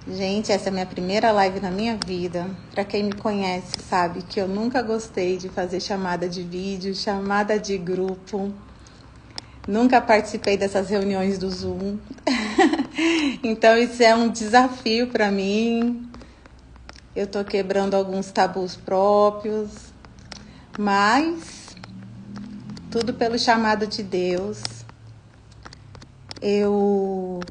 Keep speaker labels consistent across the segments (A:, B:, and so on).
A: Gente, essa é a minha primeira live na minha vida. Pra quem me conhece, sabe que eu nunca gostei de fazer chamada de vídeo, chamada de grupo. Nunca participei dessas reuniões do Zoom. Então isso é um desafio pra mim. Eu tô quebrando alguns tabus próprios, mas tudo pelo chamado de Deus. Eu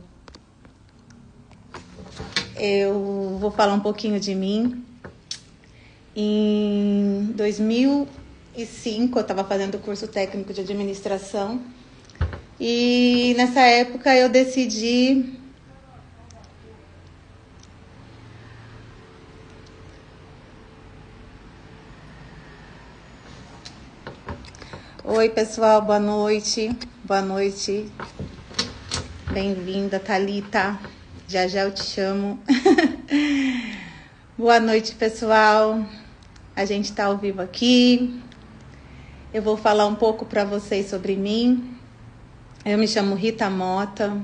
A: vou falar um pouquinho de mim. Em 2005, eu estava fazendo o curso técnico de administração. E nessa época eu decidi... Oi, pessoal, boa noite. Boa noite. Bem-vinda, Thalita. Já já eu te chamo. Boa noite, pessoal. A gente tá ao vivo aqui. Eu vou falar um pouco para vocês sobre mim. Eu me chamo Rita Mota,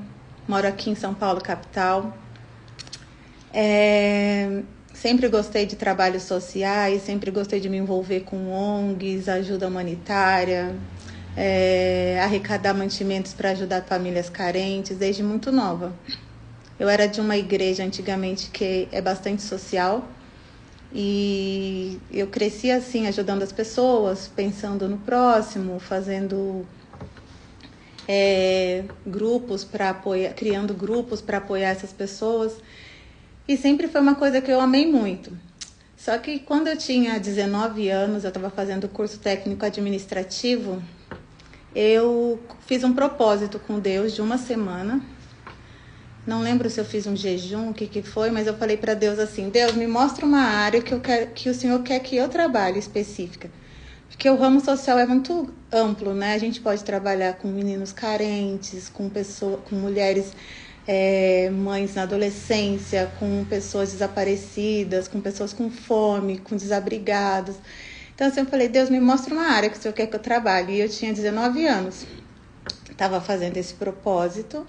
A: moro aqui em São Paulo, capital. Sempre gostei de trabalhos sociais, sempre gostei de me envolver com ONGs, ajuda humanitária, arrecadar mantimentos para ajudar famílias carentes, desde muito nova. Eu era de uma igreja antigamente que é bastante social e eu cresci assim, ajudando as pessoas, pensando no próximo, fazendo grupos para apoiar, criando grupos para apoiar essas pessoas. E sempre foi uma coisa que eu amei muito. Só que quando eu tinha 19 anos, eu estava fazendo o curso técnico administrativo, eu fiz um propósito com Deus de uma semana. Não lembro se eu fiz um jejum, o que foi, mas eu falei para Deus assim: Deus, me mostra uma área que o Senhor quer que eu trabalhe específica. Porque o ramo social é muito amplo, né? A gente pode trabalhar com meninos carentes, com pessoas, com mulheres, mães na adolescência, com pessoas desaparecidas, com pessoas com fome, com desabrigados. Então assim, eu falei: Deus, me mostra uma área que o Senhor quer que eu trabalhe. E eu tinha 19 anos. Estava fazendo esse propósito.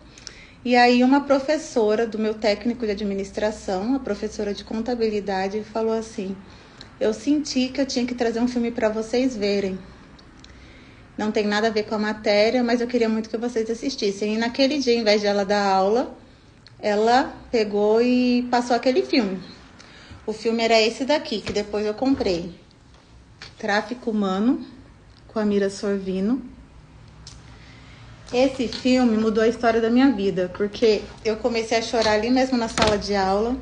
A: E aí uma professora do meu técnico de administração, a professora de contabilidade, falou assim: eu senti que eu tinha que trazer um filme para vocês verem. Não tem nada a ver com a matéria, mas eu queria muito que vocês assistissem. E naquele dia, ao invés de ela dar aula, ela pegou e passou aquele filme. O filme era esse daqui, que depois eu comprei. Tráfico Humano, com a Mira Sorvino. Esse filme mudou a história da minha vida, porque eu comecei a chorar ali mesmo na sala de aula.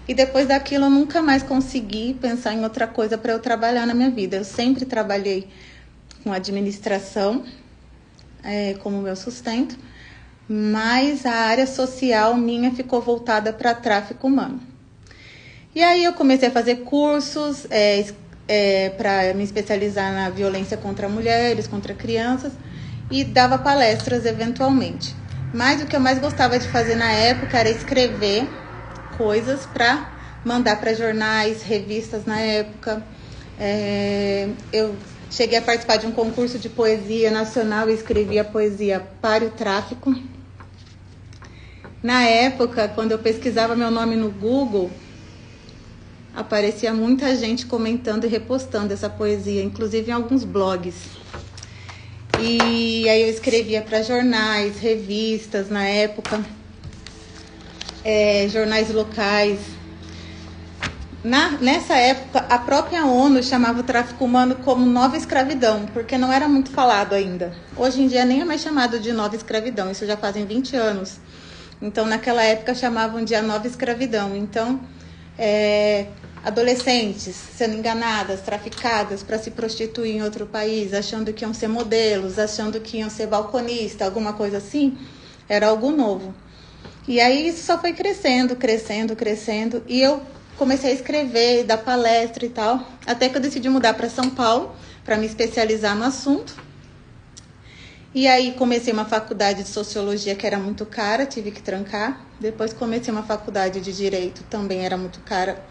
A: E depois daquilo eu nunca mais consegui pensar em outra coisa para eu trabalhar na minha vida. Eu sempre trabalhei com administração como meu sustento, mas a área social minha ficou voltada para tráfico humano. E aí eu comecei a fazer cursos para me especializar na violência contra mulheres, contra crianças, e dava palestras eventualmente. Mas o que eu mais gostava de fazer na época era escrever coisas para mandar para jornais, revistas na época. Eu cheguei a participar de um concurso de poesia nacional e escrevi a poesia Pare o Tráfico. Na época, quando eu pesquisava meu nome no Google, aparecia muita gente comentando e repostando essa poesia, inclusive em alguns blogs. E aí eu escrevia para jornais, revistas na época, jornais locais. Nessa época, a própria ONU chamava o tráfico humano como nova escravidão, porque não era muito falado ainda. Hoje em dia nem é mais chamado de nova escravidão, isso já fazem 20 anos. Então, naquela época, chamavam de a nova escravidão. Então, adolescentes sendo enganadas, traficadas para se prostituir em outro país, achando que iam ser modelos, achando que iam ser balconista, alguma coisa assim, era algo novo. E aí isso só foi crescendo, e eu comecei a escrever, dar palestra e tal, até que eu decidi mudar para São Paulo para me especializar no assunto. E aí comecei uma faculdade de sociologia que era muito cara, tive que trancar. Depois comecei uma faculdade de direito, também era muito cara,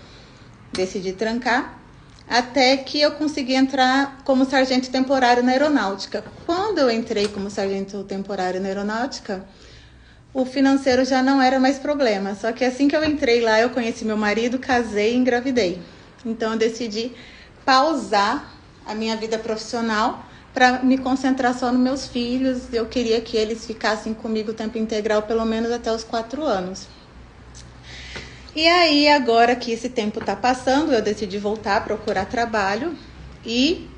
A: decidi trancar. Até que eu consegui entrar como sargento temporário na aeronáutica. Quando eu entrei como sargento temporário na aeronáutica, o financeiro já não era mais problema. Só que assim que eu entrei lá, eu conheci meu marido, casei e engravidei. Então eu decidi pausar a minha vida profissional para me concentrar só nos meus filhos. Eu queria que eles ficassem comigo o tempo integral, pelo menos até os 4 anos. E aí, agora que esse tempo está passando, eu decidi voltar a procurar trabalho e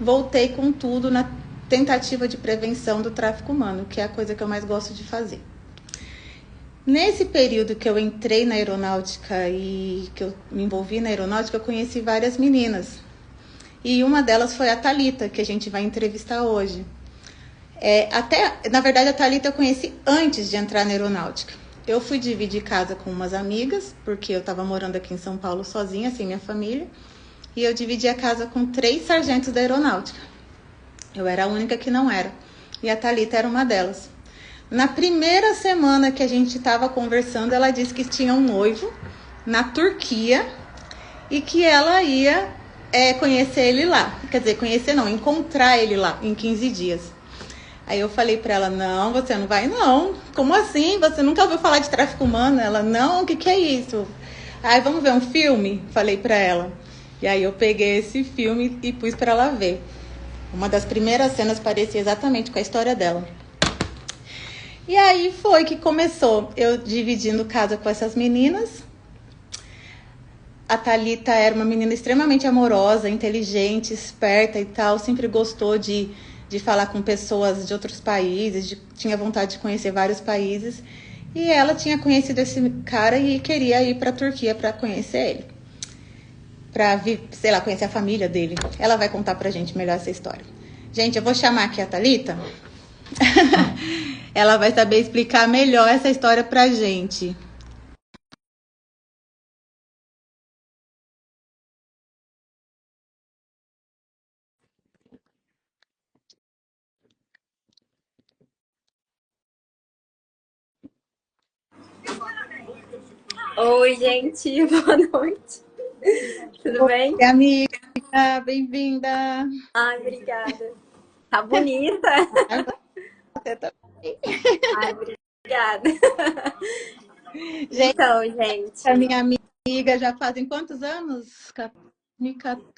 A: voltei com tudo na tentativa de prevenção do tráfico humano, que é a coisa que eu mais gosto de fazer. Nesse período que eu entrei na aeronáutica e que eu me envolvi na aeronáutica, eu conheci várias meninas. E uma delas foi a Thalita, que a gente vai entrevistar hoje. Na verdade, a Thalita eu conheci antes de entrar na aeronáutica. Eu fui dividir casa com umas amigas, porque eu estava morando aqui em São Paulo sozinha, sem minha família. E eu dividi a casa com 3 sargentos da aeronáutica. Eu era a única que não era. E a Thalita era uma delas. Na primeira semana que a gente estava conversando, ela disse que tinha um noivo na Turquia e que ela ia conhecer ele lá. Quer dizer, conhecer não, encontrar ele lá em 15 dias. Aí eu falei pra ela, não, você não vai não. Como assim? Você nunca ouviu falar de tráfico humano? Ela, não, o que é isso? Aí vamos ver um filme? Falei pra ela. E aí eu peguei esse filme e pus pra ela ver. Uma das primeiras cenas parecia exatamente com a história dela. E aí foi que começou eu dividindo casa com essas meninas. A Thalita era uma menina extremamente amorosa, inteligente, esperta e tal. Sempre gostou de falar com pessoas de outros países, tinha vontade de conhecer vários países. E ela tinha conhecido esse cara e queria ir para a Turquia para conhecer ele. Para, sei lá, conhecer a família dele. Ela vai contar pra gente melhor essa história. Gente, eu vou chamar aqui a Thalita. Ela vai saber explicar melhor essa história pra gente.
B: Oi, gente, boa noite. Tudo bem?
A: Oi, amiga, bem-vinda.
B: Ai, obrigada. Tá bonita.
A: Ai, você também.
B: Ai, obrigada.
A: Gente,
B: Então, gente.
A: a minha amiga já fazem quantos anos?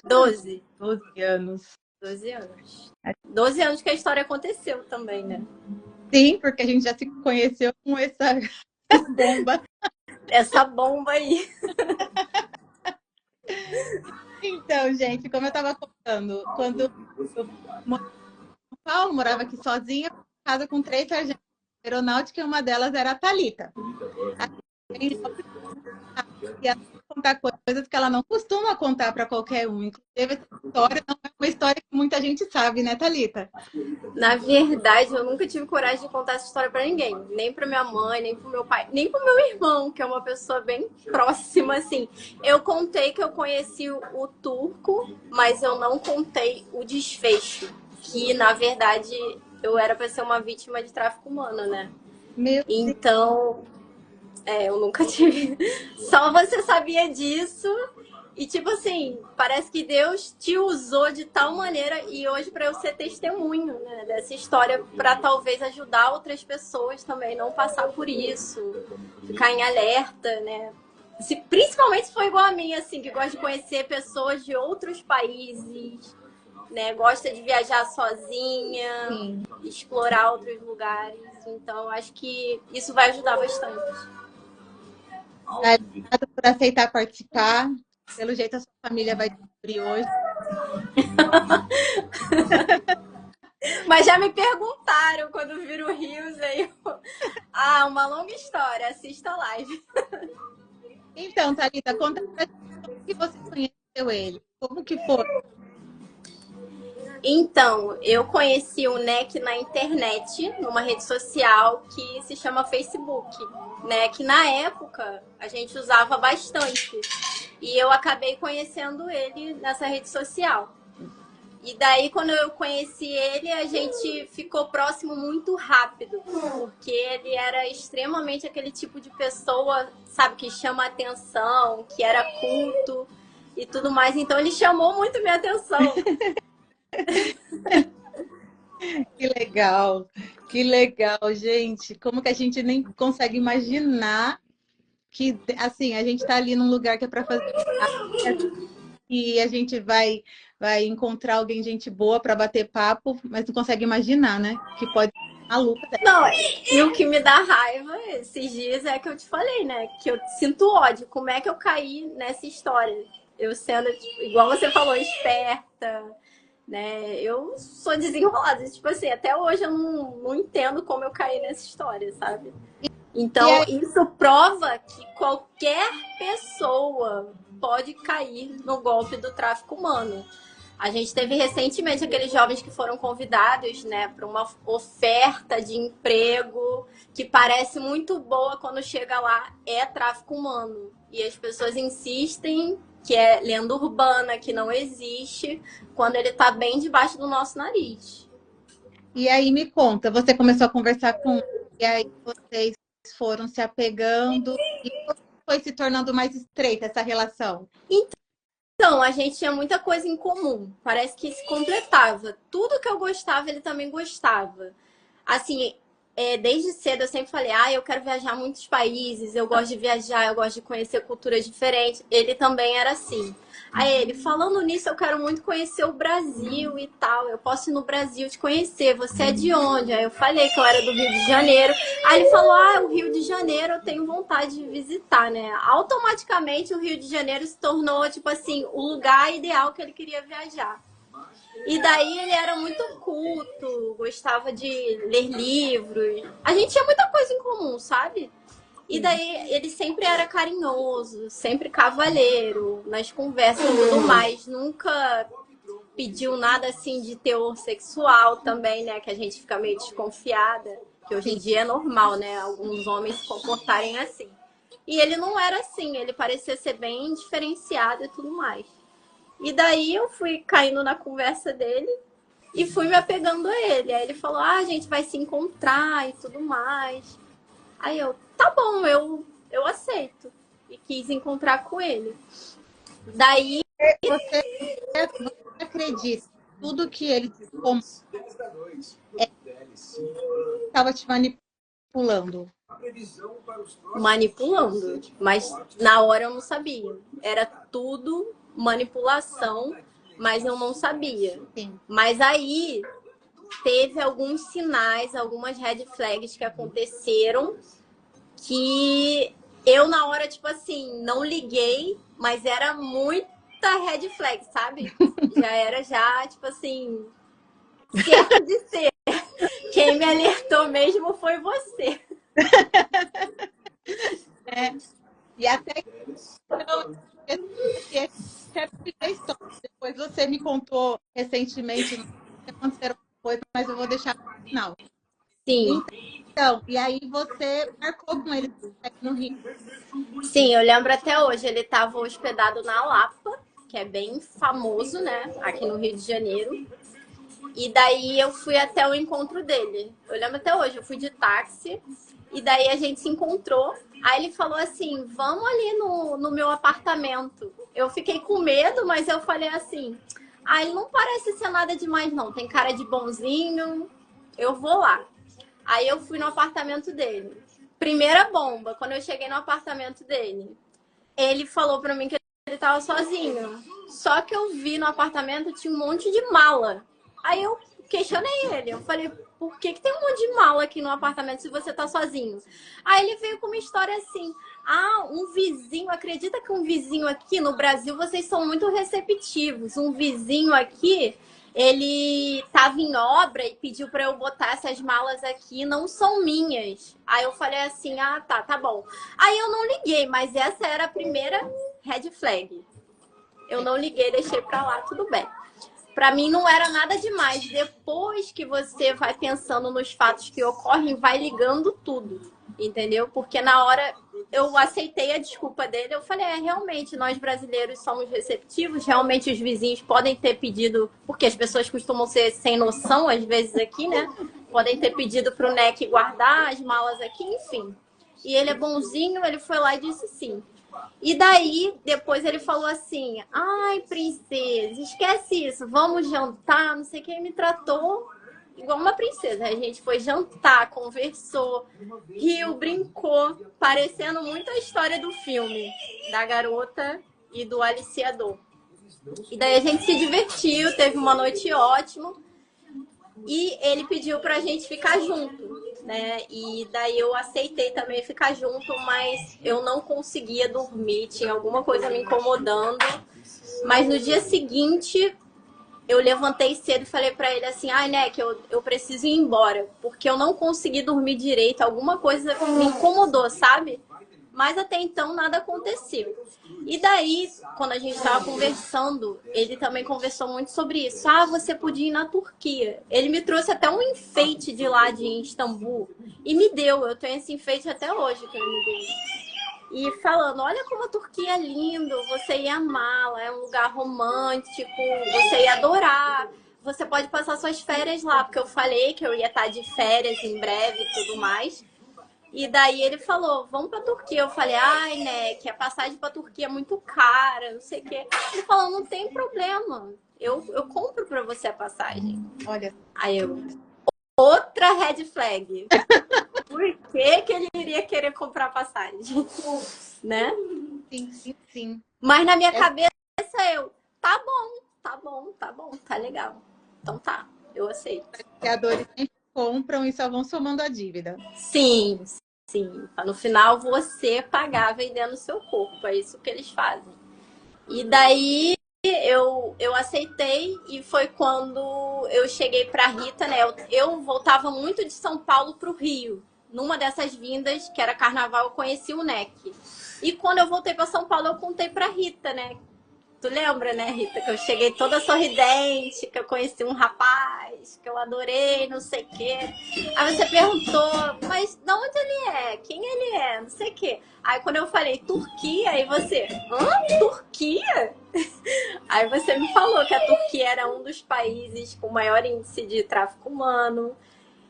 B: 12.
A: 12 anos.
B: 12 anos. 12 anos que a história aconteceu também, né?
A: Sim, porque a gente já se conheceu com essa bomba.
B: Essa bomba aí.
A: Então, gente, como eu estava contando, quando eu morava em São Paulo, morava aqui sozinha, casa com 3 sargentos de aeronáutica e uma delas era a Thalita. E ela contar coisas que ela não costuma contar para qualquer um. Inclusive, essa história não é uma história que muita gente sabe, né, Thalita?
B: Na verdade, eu nunca tive coragem de contar essa história pra ninguém. Nem pra minha mãe, nem pro meu pai, nem pro meu irmão, que é uma pessoa bem próxima, assim. Eu contei que eu conheci o turco, mas eu não contei o desfecho. Que, na verdade, eu era pra ser uma vítima de tráfico humano, né?
A: Meu
B: Então, eu nunca tive. Só você sabia disso. E, tipo assim, parece que Deus te usou de tal maneira e hoje para eu ser testemunho, né, dessa história, para talvez ajudar outras pessoas também não passar por isso, ficar em alerta, né? Principalmente se for igual a mim, assim, que gosta de conhecer pessoas de outros países, né? Gosta de viajar sozinha,
A: Sim.
B: explorar outros lugares. Então, acho que isso vai ajudar bastante.
A: Obrigada por aceitar participar. Pelo jeito, a sua família vai descobrir hoje.
B: Mas já me perguntaram quando viram o Rios aí. Uma longa história. Assista a live.
A: Então, Thalita, conta pra gente como que você conheceu ele. Como que foi?
B: Então, eu conheci o NEC na internet, numa rede social que se chama Facebook, né? Que na época a gente usava bastante. E eu acabei conhecendo ele nessa rede social. E daí, quando eu conheci ele, a gente ficou próximo muito rápido. Porque ele era extremamente aquele tipo de pessoa, sabe, que chama atenção, que era culto e tudo mais. Então, ele chamou muito minha atenção.
A: que legal, gente. Como que a gente nem consegue imaginar que, assim, a gente está ali num lugar que é para fazer e a gente vai encontrar alguém, gente boa, para bater papo, mas não consegue imaginar, né? Que pode ser maluca dessa.
B: Não, e o que me dá raiva esses dias é que eu te falei, né? Que eu sinto ódio. Como é que eu caí nessa história? Eu sendo, tipo, igual você falou, esperta, né? Eu sou desenrolada. Tipo assim, até hoje eu não entendo como eu caí nessa história, sabe?
A: E
B: Então,
A: aí,
B: isso prova que qualquer pessoa pode cair no golpe do tráfico humano. A gente teve recentemente aqueles jovens que foram convidados, né, para uma oferta de emprego que parece muito boa quando chega lá, é tráfico humano. E as pessoas insistem que é lenda urbana, que não existe, quando ele está bem debaixo do nosso nariz.
A: e aí me conta, você começou a conversar com ele, e aí vocês foram se apegando e foi se tornando mais estreita essa relação.
B: Então, a gente tinha muita coisa em comum. Parece que se completava. Tudo que eu gostava, ele também gostava. Assim, desde cedo eu sempre falei, eu quero viajar a muitos países, eu gosto de viajar, eu gosto de conhecer culturas diferentes. Ele também era assim. Aí ele, falando nisso, eu quero muito conhecer o Brasil e tal. Eu posso ir no Brasil te conhecer. Você é de onde? Aí eu falei que eu era do Rio de Janeiro. Aí ele falou, o Rio de Janeiro eu tenho vontade de visitar, né? Automaticamente o Rio de Janeiro se tornou, tipo assim, o lugar ideal que ele queria viajar. E daí ele era muito culto, gostava de ler livros. A gente tinha muita coisa em comum, sabe? E daí ele sempre era carinhoso, sempre cavalheiro, nas conversas e tudo mais. Nunca pediu nada assim de teor sexual também, né? Que a gente fica meio desconfiada. Que hoje em dia é normal, né? Alguns homens se comportarem assim. E ele não era assim, ele parecia ser bem diferenciado e tudo mais. E daí eu fui caindo na conversa dele e fui me apegando a ele. Aí ele falou, a gente vai se encontrar e tudo mais. Aí eu, tá bom, eu aceito. E quis encontrar com ele. Daí,
A: Você acredita que tudo que ele estava te manipulando?
B: manipulando. Mas na hora eu não sabia. Era tudo manipulação, mas eu não sabia.
A: Sim.
B: Mas aí teve alguns sinais, algumas red flags que aconteceram que eu na hora, tipo assim, não liguei, mas era muita red flag, sabe? Já era tipo assim, certo de ser. Quem me alertou mesmo foi você.
A: E até que quero ouvir a história. Depois você me contou recentemente que aconteceram coisas, mas eu vou deixar no final.
B: Sim.
A: Então, e aí você marcou com ele no Rio.
B: Sim, eu lembro até hoje. Ele estava hospedado na Lapa, que é bem famoso, né? Aqui no Rio de Janeiro. E daí eu fui até o encontro dele. Eu lembro até hoje, eu fui de táxi. E daí a gente se encontrou. Aí ele falou assim, vamos ali no meu apartamento. Eu fiquei com medo, mas eu falei assim, ele não parece ser nada demais não. Tem cara de bonzinho, eu vou lá. Aí eu fui no apartamento dele. Primeira bomba, quando eu cheguei no apartamento dele, ele falou pra mim que ele tava sozinho. Só que eu vi no apartamento, tinha um monte de mala. Aí eu questionei ele. Eu falei, por que tem um monte de mala aqui no apartamento se você tá sozinho? Aí ele veio com uma história assim. Um vizinho, acredita que um vizinho aqui no Brasil, vocês são muito receptivos. Um vizinho aqui, ele tava em obra e pediu para eu botar essas malas aqui, não são minhas. Aí eu falei assim, tá bom. Aí eu não liguei, mas essa era a primeira red flag. Eu não liguei, deixei pra lá, tudo bem. Pra mim não era nada demais. Depois que você vai pensando nos fatos que ocorrem, vai ligando tudo, entendeu? Porque na hora eu aceitei a desculpa dele, eu falei, realmente, nós brasileiros somos receptivos, realmente os vizinhos podem ter pedido, porque as pessoas costumam ser sem noção, às vezes aqui, né? Podem ter pedido pro NEC guardar as malas aqui, enfim. E ele é bonzinho, ele foi lá e disse sim. E daí, depois ele falou assim, princesa, esquece isso, vamos jantar, não sei quem me tratou igual uma princesa. A gente foi jantar, conversou, riu, brincou, parecendo muito a história do filme, da garota e do aliciador. E daí a gente se divertiu, teve uma noite ótima. E ele pediu pra gente ficar junto, né? E daí eu aceitei também ficar junto, mas eu não conseguia dormir, tinha alguma coisa me incomodando. Mas no dia seguinte, eu levantei cedo e falei pra ele assim, ai, né, que eu preciso ir embora, porque eu não consegui dormir direito, alguma coisa me incomodou, sabe? Mas até então nada aconteceu. E daí, quando a gente estava conversando, ele também conversou muito sobre isso. Ah, você podia ir na Turquia. Ele me trouxe até um enfeite de lá de Istambul e me deu. Eu tenho esse enfeite até hoje que ele me deu. E falando, olha como a Turquia é lindo, você ia amá-la, é um lugar romântico, você ia adorar. Você pode passar suas férias lá, porque eu falei que eu ia estar de férias em breve e tudo mais. E daí ele falou, vamos pra Turquia. Eu falei, ai, né, que a passagem pra Turquia é muito cara, não sei o quê. Ele falou, não tem problema, eu compro pra você a passagem.
A: Olha.
B: Aí eu, outra red flag. Por que que ele iria querer comprar passagem? Né?
A: Sim, sim, sim.
B: Mas na minha cabeça eu, tá bom, tá bom, tá bom, tá legal. Então tá, eu aceito.
A: Os criadores sempre compram e só vão somando a dívida.
B: Sim, sim. Pra no final você pagar vendendo seu corpo. É isso que eles fazem. E daí eu aceitei e foi quando eu cheguei pra Rita, né? Eu voltava muito de São Paulo pro Rio. Numa dessas vindas, que era carnaval, eu conheci o NEC. E quando eu voltei pra São Paulo, eu contei pra Rita, né? Tu lembra, né, Rita, que eu cheguei toda sorridente, que eu conheci um rapaz, que eu adorei, não sei o quê. Aí você perguntou, mas de onde ele é? Quem ele é? Não sei o quê. Aí quando eu falei Turquia, aí você, hã? Turquia? Aí você me falou que a Turquia era um dos países com maior índice de tráfico humano.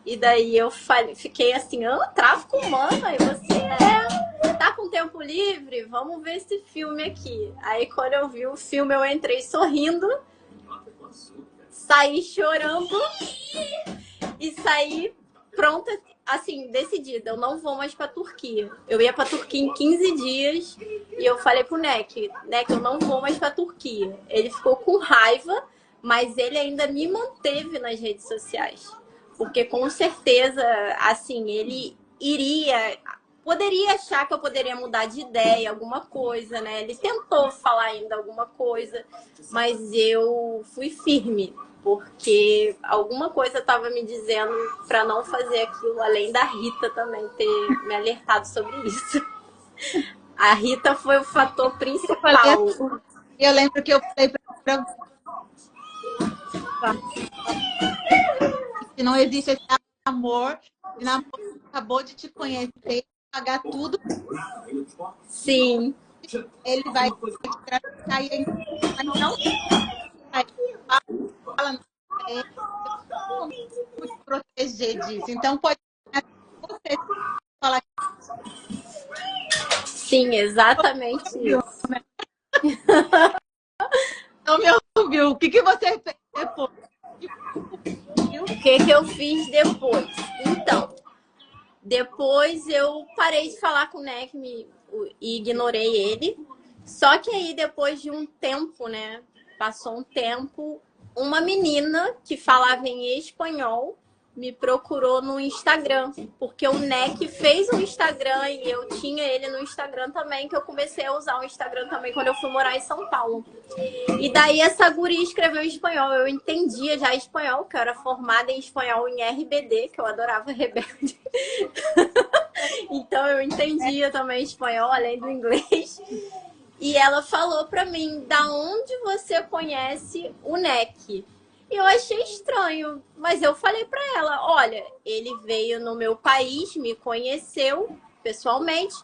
B: E daí eu fiquei assim, tráfico humano? Aí você tá com tempo livre? Vamos ver esse filme aqui. Aí quando eu vi o filme, eu entrei sorrindo, saí chorando e saí pronta, assim, decidida. Eu não vou mais pra Turquia. Eu ia pra Turquia em 15 dias e eu falei pro Neck, eu não vou mais pra Turquia. Ele ficou com raiva, mas ele ainda me manteve nas redes sociais. Porque com certeza, assim, ele poderia achar que eu poderia mudar de ideia, alguma coisa, né? Ele tentou falar ainda alguma coisa, mas eu fui firme, porque alguma coisa estava me dizendo para não fazer aquilo, além da Rita também ter me alertado sobre isso. A Rita foi o fator principal.
A: Eu lembro que eu falei para se não existe esse amor, o namoro acabou de te conhecer, pagar tudo.
B: Sim.
A: Ele vai te tratar e não fala, como te proteger disso. Então pode você falar.
B: Sim, exatamente isso.
A: Não me ouviu. O que você fez depois?
B: O que eu fiz depois? Então, depois eu parei de falar com o Neck e ignorei ele. Só que aí, depois de um tempo, né? Passou um tempo, uma menina que falava em espanhol me procurou no Instagram, porque o Neck fez um Instagram e eu tinha ele no Instagram também, que eu comecei a usar o Instagram também quando eu fui morar em São Paulo. E daí essa guria escreveu em espanhol, eu entendia já espanhol, que eu era formada em espanhol em RBD, que eu adorava Rebelde. Então eu entendia também espanhol, além do inglês. E ela falou pra mim, da onde você conhece o Neck? E eu achei estranho, mas eu falei pra ela, olha, ele veio no meu país, me conheceu pessoalmente,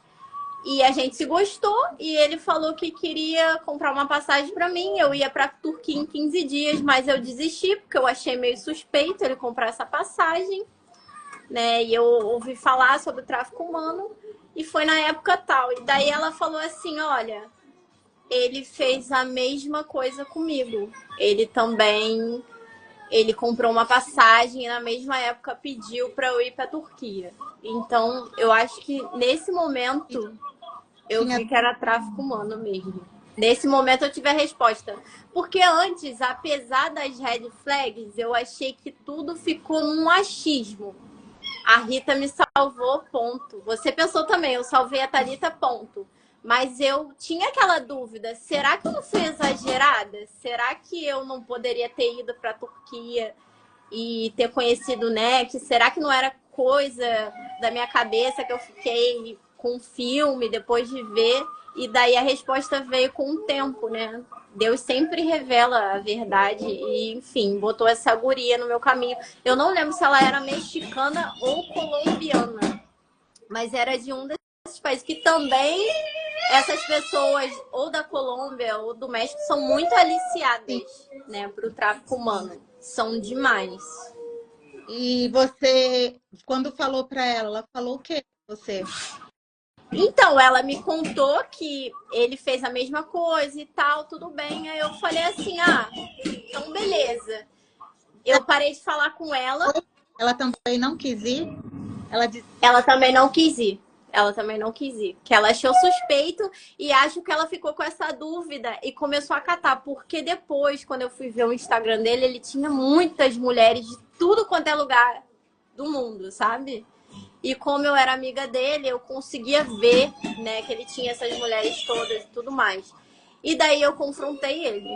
B: e a gente se gostou, e ele falou que queria comprar uma passagem pra mim, eu ia pra Turquia em 15 dias, mas eu desisti, porque eu achei meio suspeito ele comprar essa passagem, né? E eu ouvi falar sobre o tráfico humano, e foi na época tal. E daí ela falou assim, olha, ele fez a mesma coisa comigo. Ele também ele comprou uma passagem e na mesma época pediu para eu ir para a Turquia. Então, eu acho que nesse momento eu vi que era tráfico humano mesmo. Nesse momento eu tive a resposta. Porque antes, apesar das red flags, eu achei que tudo ficou num achismo. A Rita me salvou, ponto. Você pensou também, eu salvei a Thalita, ponto. Mas eu tinha aquela dúvida, será que eu não fui exagerada? Será que eu não poderia ter ido para a Turquia e ter conhecido o NEC? Será que não era coisa da minha cabeça que eu fiquei com um filme depois de ver? E daí a resposta veio com o tempo, né? Deus sempre revela a verdade e, enfim, botou essa guria no meu caminho. Eu não lembro se ela era mexicana ou colombiana, mas era de um desses países que também essas pessoas, ou da Colômbia ou do México, são muito aliciadas, né, para o tráfico humano. São demais.
A: E você, quando falou para ela falou o quê pra você?
B: Então, ela me contou que ele fez a mesma coisa e tal, tudo bem. Aí eu falei assim, então beleza. Eu parei de falar com ela.
A: Ela também não quis ir?
B: Ela também não quis ir. Ela também não quis ir. Que ela achou suspeito e acho que ela ficou com essa dúvida e começou a catar. Porque depois, quando eu fui ver o Instagram dele, ele tinha muitas mulheres de tudo quanto é lugar do mundo, sabe? E como eu era amiga dele, eu conseguia ver, né, que ele tinha essas mulheres todas e tudo mais. E daí eu confrontei ele.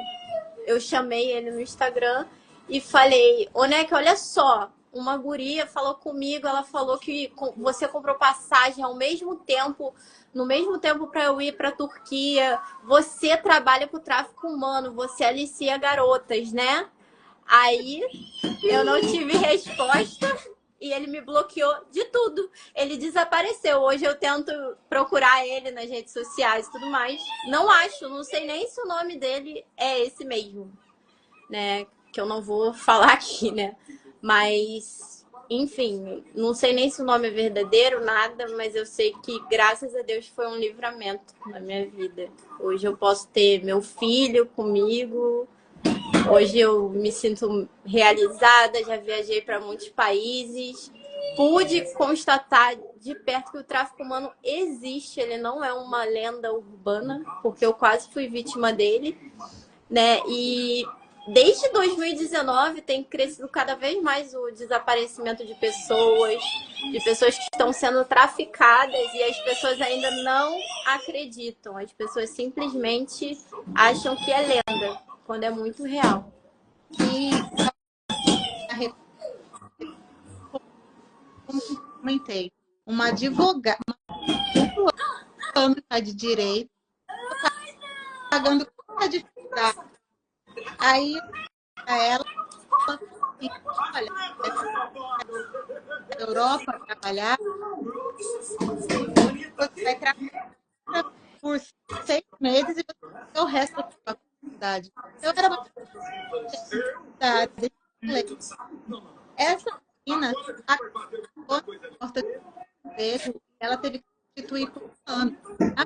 B: Eu chamei ele no Instagram e falei, ô Neck, olha só, uma guria falou comigo, ela falou que você comprou passagem ao mesmo tempo, no mesmo tempo para eu ir para a Turquia. Você trabalha com tráfico humano, você alicia garotas, né? Aí eu não tive resposta e ele me bloqueou de tudo. Ele desapareceu. Hoje eu tento procurar ele nas redes sociais e tudo mais. Não acho, não sei nem se o nome dele é esse mesmo, né? Que eu não vou falar aqui, né? Mas, enfim, não sei nem se o nome é verdadeiro, nada, mas eu sei que, graças a Deus, foi um livramento na minha vida. Hoje eu posso ter meu filho comigo. Hoje eu me sinto realizada, já viajei para muitos países. Pude constatar de perto que o tráfico humano existe, ele não é uma lenda urbana, porque eu quase fui vítima dele, né? E desde 2019 tem crescido cada vez mais o desaparecimento de pessoas que estão sendo traficadas e as pessoas ainda não acreditam. As pessoas simplesmente acham que é lenda, quando é muito real.
A: E como comentei, uma advogada, uma de direito, pagando a dificuldade. Aí a ela assim, olha, na Europa trabalhar, você vai trabalhar por 6 meses e você vai ter o resto da sua faculdade. Eu era uma faculdade. Essa menina porta de emprego, ela teve que substituir por um ano. Ela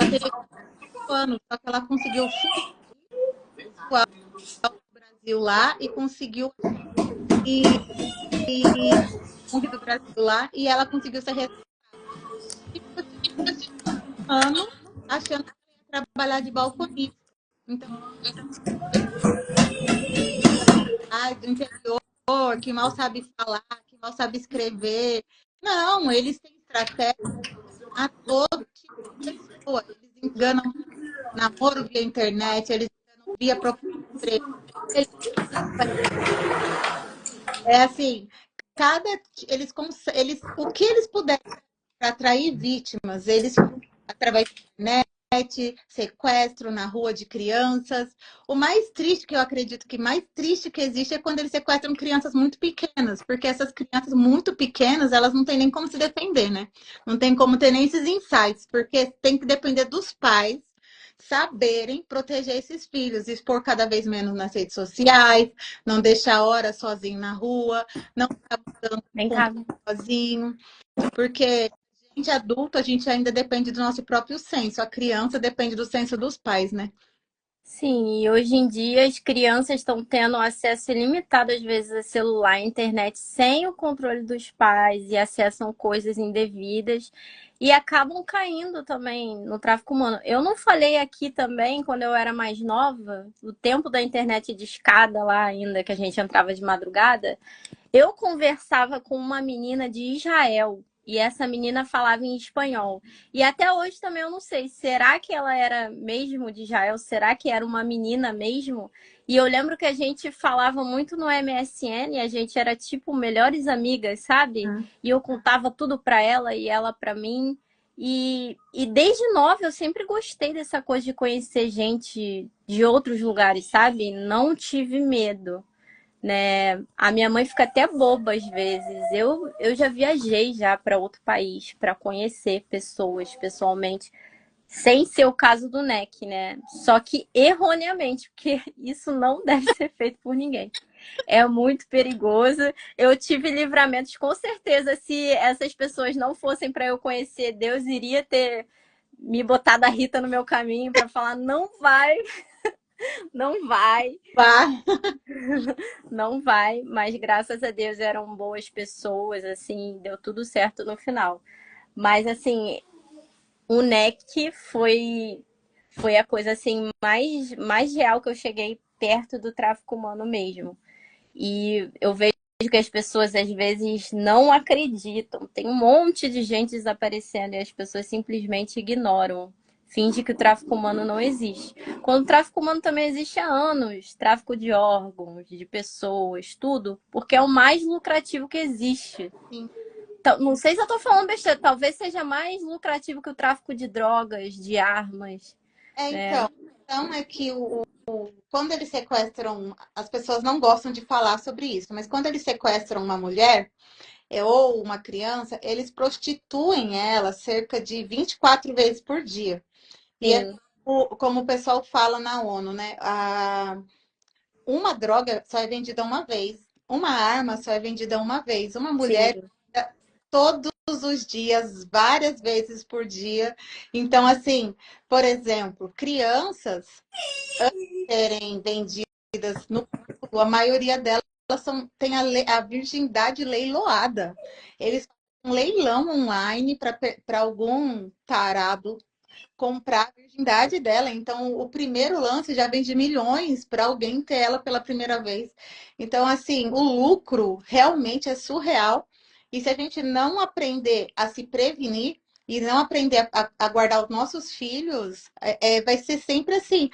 A: teve 5 anos, só que ela conseguiu o Brasil lá e conseguiu do Brasil lá e ela conseguiu ser um ano achando que ia trabalhar de balconista. Então, do interior, que mal sabe falar, que mal sabe escrever. Não, eles têm estratégia a todo tipo de pessoa. Eles enganam namoro via internet, eles enganam via procura de emprego. É assim, o que eles puderem para atrair vítimas, eles através da internet, sequestro na rua de crianças. O mais triste, que eu acredito que mais triste que existe, é quando eles sequestram crianças muito pequenas, porque essas crianças muito pequenas, elas não têm nem como se defender, né? Não tem como ter nem esses insights, porque tem que depender dos pais saberem proteger esses filhos, expor cada vez menos nas redes sociais, não deixar hora sozinho na rua, não ficar buscando sozinho, porque gente adulto, a gente ainda depende do nosso próprio senso. A criança depende do senso dos pais, né?
B: Sim, e hoje em dia as crianças estão tendo acesso ilimitado, às vezes, a celular, internet, sem o controle dos pais e acessam coisas indevidas e acabam caindo também no tráfico humano. Eu não falei aqui também, quando eu era mais nova, o tempo da internet de escada lá ainda, que a gente entrava de madrugada, eu conversava com uma menina de Israel e essa menina falava em espanhol. E até hoje também eu não sei, será que ela era mesmo de Israel? Será que era uma menina mesmo? E eu lembro que a gente falava muito no MSN, a gente era tipo melhores amigas, sabe? E eu contava tudo pra ela e ela pra mim. E desde nova eu sempre gostei dessa coisa de conhecer gente de outros lugares, sabe? Não tive medo, né? A minha mãe fica até boba às vezes. Eu já viajei já para outro país para conhecer pessoas pessoalmente, sem ser o caso do NEC, né? Só que erroneamente, porque isso não deve ser feito por ninguém. É muito perigoso. Eu tive livramentos, com certeza, se essas pessoas não fossem para eu conhecer, Deus iria ter me botado a Rita no meu caminho para falar: não vai, não vai.
A: Vai.
B: Não vai, mas graças a Deus eram boas pessoas, assim, deu tudo certo no final. Mas assim, o NEC foi a coisa assim mais real que eu cheguei perto do tráfico humano mesmo. E eu vejo que as pessoas às vezes não acreditam. Tem um monte de gente desaparecendo e as pessoas simplesmente ignoram. Finge que o tráfico humano não existe. Quando o tráfico humano também existe há anos. Tráfico de órgãos, de pessoas, tudo. Porque é o mais lucrativo que existe.
A: Sim.
B: Então, não sei se eu tô falando besteira. Talvez seja mais lucrativo que o tráfico de drogas, de armas, né?
A: Então é que quando eles sequestram, as pessoas não gostam de falar sobre isso, mas quando eles sequestram uma mulher ou uma criança, eles prostituem ela cerca de 24 vezes por dia. E é
B: Sim,
A: como o pessoal fala na ONU, né? Uma droga só é vendida uma vez, uma arma só é vendida uma vez, uma mulher
B: sim.
A: todos os dias, várias vezes por dia. Então, assim, por exemplo, crianças serem vendidas no mundo, a maioria delas tem a virgindade leiloada. Eles fazem um leilão online para algum tarado comprar a virgindade dela. Então, o primeiro lance já vende milhões para alguém ter ela pela primeira vez. Então, assim, o lucro realmente é surreal. E se a gente não aprender a se prevenir e não aprender a guardar os nossos filhos, vai ser sempre assim.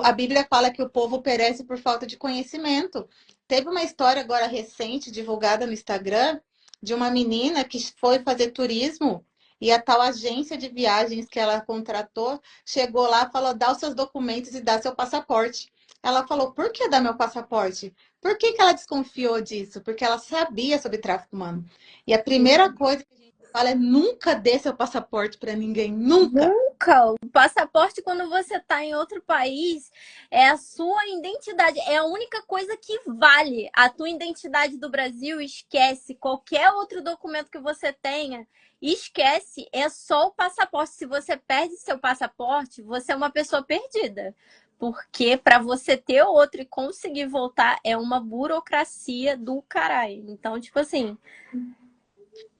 A: A Bíblia fala que o povo perece por falta de conhecimento. Teve uma história agora recente, divulgada no Instagram, de uma menina que foi fazer turismo e a tal agência de viagens que ela contratou chegou lá e falou: dá os seus documentos e dá seu passaporte. Ela falou: por que dar meu passaporte? Por que que ela desconfiou disso? Porque ela sabia sobre tráfico humano. E a primeira coisa que a gente fala é: nunca dê seu passaporte para ninguém. Nunca.
B: Nunca. O passaporte, quando você está em outro país, é a sua identidade. É a única coisa que vale. A tua identidade do Brasil, esquece. Qualquer outro documento que você tenha, esquece. É só o passaporte. Se você perde seu passaporte, você é uma pessoa perdida. Porque para você ter outro e conseguir voltar é uma burocracia do caralho. Então, tipo assim,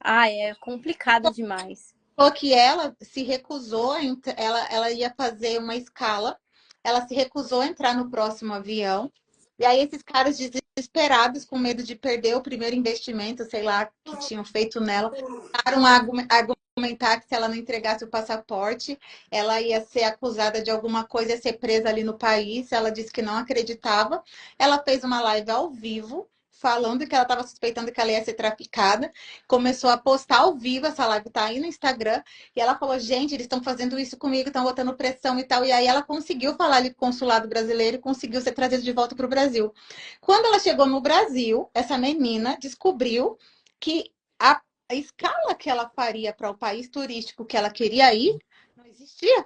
B: é complicado demais.
A: Falou que ela se recusou, ela ia fazer uma escala, ela se recusou a entrar no próximo avião. E aí esses caras desesperados, com medo de perder o primeiro investimento, sei lá, que tinham feito nela, começaram a argumentar que se ela não entregasse o passaporte, ela ia ser acusada de alguma coisa, ia ser presa ali no país. Ela disse que não acreditava. Ela fez uma live ao vivo, falando que ela estava suspeitando que ela ia ser traficada. Começou a postar ao vivo, essa live tá aí no Instagram. E ela falou: gente, eles estão fazendo isso comigo, estão botando pressão e tal. E aí ela conseguiu falar ali com o consulado brasileiro e conseguiu ser trazida de volta para o Brasil. Quando ela chegou no Brasil, essa menina descobriu que a escala que ela faria para o país turístico que ela queria ir não existia.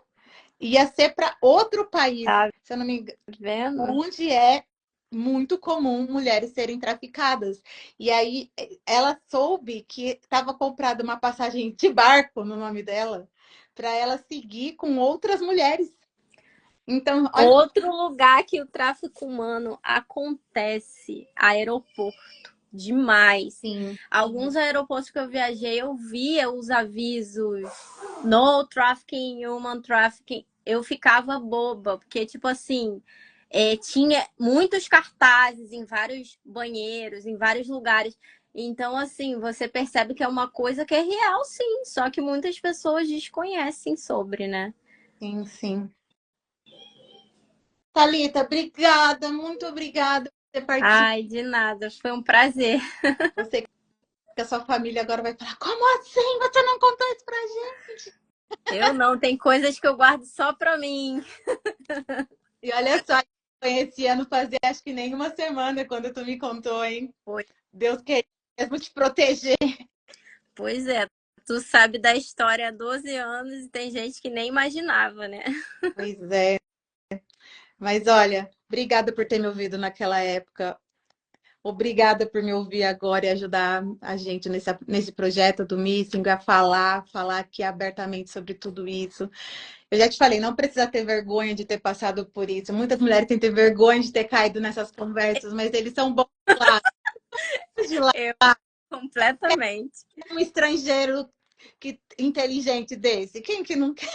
A: Ia ser para outro país,
B: Tá
A: se eu não me engano,
B: vendo?
A: onde é muito comum mulheres serem traficadas. E aí ela soube que estava comprada uma passagem de barco no nome dela para ela seguir com outras mulheres. Então, olha,
B: Outro lugar que o tráfico humano acontece, aeroporto, demais.
A: sim,
B: Alguns aeroportos que eu viajei, eu via os avisos no trafficking, human trafficking, eu ficava boba, porque, tipo assim, tinha muitos cartazes em vários banheiros, em vários lugares. Então, assim, você percebe que é uma coisa que é real, sim, só que muitas pessoas desconhecem sobre, né?
A: sim, sim. Thalita, obrigada, muito obrigada por ter participado.
B: Ai, de nada, foi um prazer.
A: Você que a sua família agora vai falar, como assim? Você não contou isso pra gente?
B: Eu não, tem coisas que eu guardo só pra mim.
A: E olha só, esse ano fazia acho que nem uma semana quando tu me contou, hein?
B: Pois,
A: Deus queria mesmo te proteger.
B: pois é, tu sabe da história há 12 anos e tem gente que nem imaginava, né?
A: Pois é. Mas olha, obrigada por ter me ouvido naquela época. Obrigada por me ouvir agora e ajudar a gente nesse projeto do Missing a falar aqui abertamente sobre tudo isso. Eu já te falei, não precisa ter vergonha de ter passado por isso. Muitas mulheres têm que ter vergonha de ter caído nessas conversas, mas eles são bons de lá.
B: Eu, completamente.
A: Um estrangeiro inteligente desse. Quem que não quer?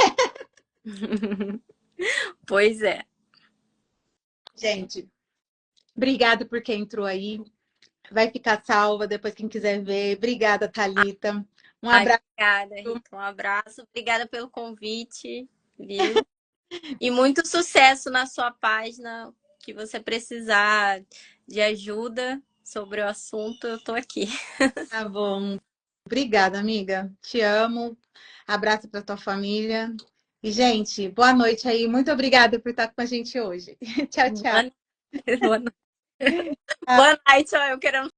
B: Pois é.
A: Gente, obrigada por quem entrou aí. Vai ficar salva depois quem quiser ver. Obrigada, Thalita. Um
B: Ai,
A: abraço.
B: obrigada, Rita. Um abraço. Obrigada pelo convite, viu? E muito sucesso na sua página. Que você precisar de ajuda sobre o assunto, eu tô aqui.
A: Tá bom. Obrigada, amiga. Te amo. Abraço para tua família. E, gente, boa noite aí. Muito obrigada por estar com a gente hoje. Tchau, tchau.
B: Boa noite. Boa noite, ó, eu querendo